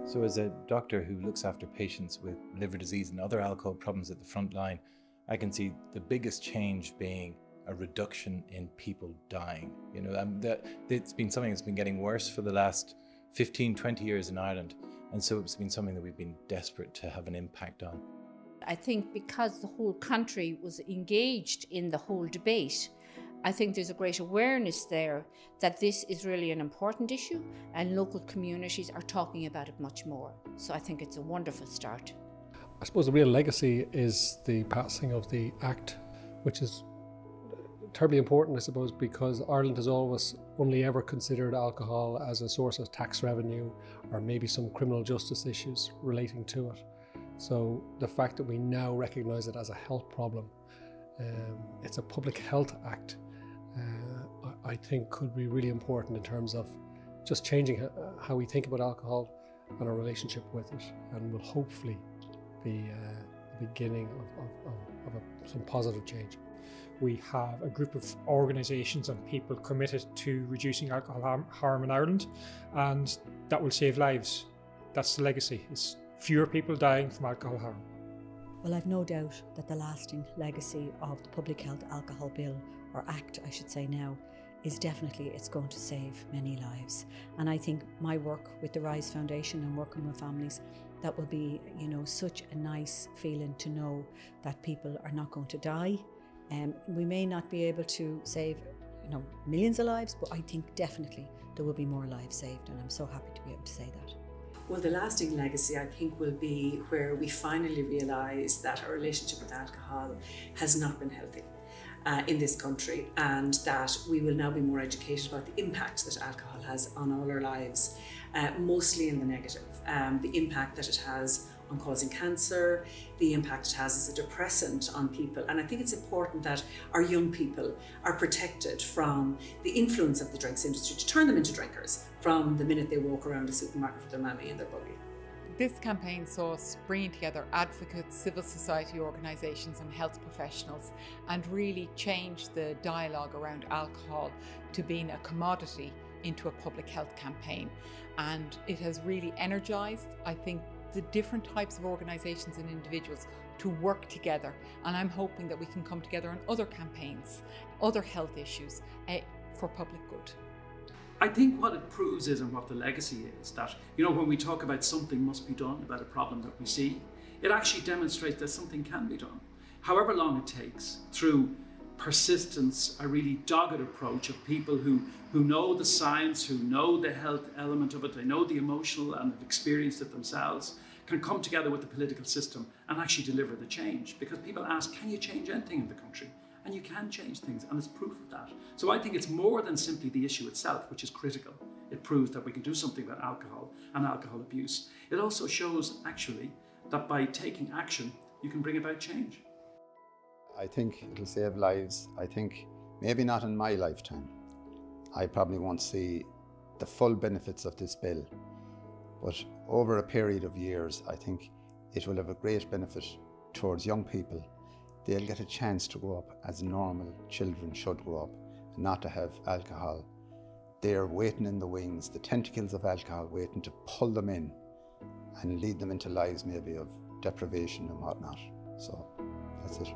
So as a doctor who looks after patients with liver disease and other alcohol problems at the front line, I can see the biggest change being a reduction in people dying. It's been something that's been getting worse for the last 15, 20 years in Ireland. And so it's been something that we've been desperate to have an impact on. I think because the whole country was engaged in the whole debate, I think there's a great awareness there that this is really an important issue and local communities are talking about it much more. So I think it's a wonderful start. I suppose the real legacy is the passing of the Act, which is terribly important, I suppose, because Ireland has always only ever considered alcohol as a source of tax revenue or maybe some criminal justice issues relating to it. So the fact that we now recognise it as a health problem, it's a public health act, I think could be really important in terms of just changing how we think about alcohol and our relationship with it, and will hopefully be the beginning of some positive change. We have a group of organisations and people committed to reducing alcohol harm in Ireland, and that will save lives. That's the legacy, is fewer people dying from alcohol harm. Well, I've no doubt that the lasting legacy of the Public Health Alcohol Bill, or Act I should say now, is definitely it's going to save many lives. And I think my work with the Rise Foundation and working with families, that will be, such a nice feeling to know that people are not going to die. We may not be able to save, millions of lives, but I think definitely there will be more lives saved, and I'm so happy to be able to say that. Well, the lasting legacy, I think, will be where we finally realise that our relationship with alcohol has not been healthy in this country, and that we will now be more educated about the impact that alcohol has on all our lives, mostly in the negative. The impact that it has on causing cancer, the impact it has as a depressant on people. And I think it's important that our young people are protected from the influence of the drinks industry to turn them into drinkers from the minute they walk around a supermarket with their mammy and their buggy. This campaign saw us bringing together advocates, civil society organisations and health professionals, and really change the dialogue around alcohol to being a commodity into a public health campaign. And it has really energised, I think, the different types of organisations and individuals to work together. And I'm hoping that we can come together on other campaigns, other health issues for public good. I think what it proves is, and what the legacy is, that, when we talk about something must be done about a problem that we see, it actually demonstrates that something can be done. However long it takes, through persistence, a really dogged approach of people who know the science, who know the health element of it, they know the emotional and have experienced it themselves, can come together with the political system and actually deliver the change. Because people ask, can you change anything in the country? And you can change things, and it's proof of that. So I think it's more than simply the issue itself, which is critical. It proves that we can do something about alcohol and alcohol abuse. It also shows, actually, that by taking action, you can bring about change. I think it'll save lives. I think maybe not in my lifetime. I probably won't see the full benefits of this bill, but over a period of years, I think it will have a great benefit towards young people. They'll get a chance to grow up as normal children should grow up, and not to have alcohol. They're waiting in the wings, the tentacles of alcohol waiting to pull them in and lead them into lives maybe of deprivation and whatnot. So that's it.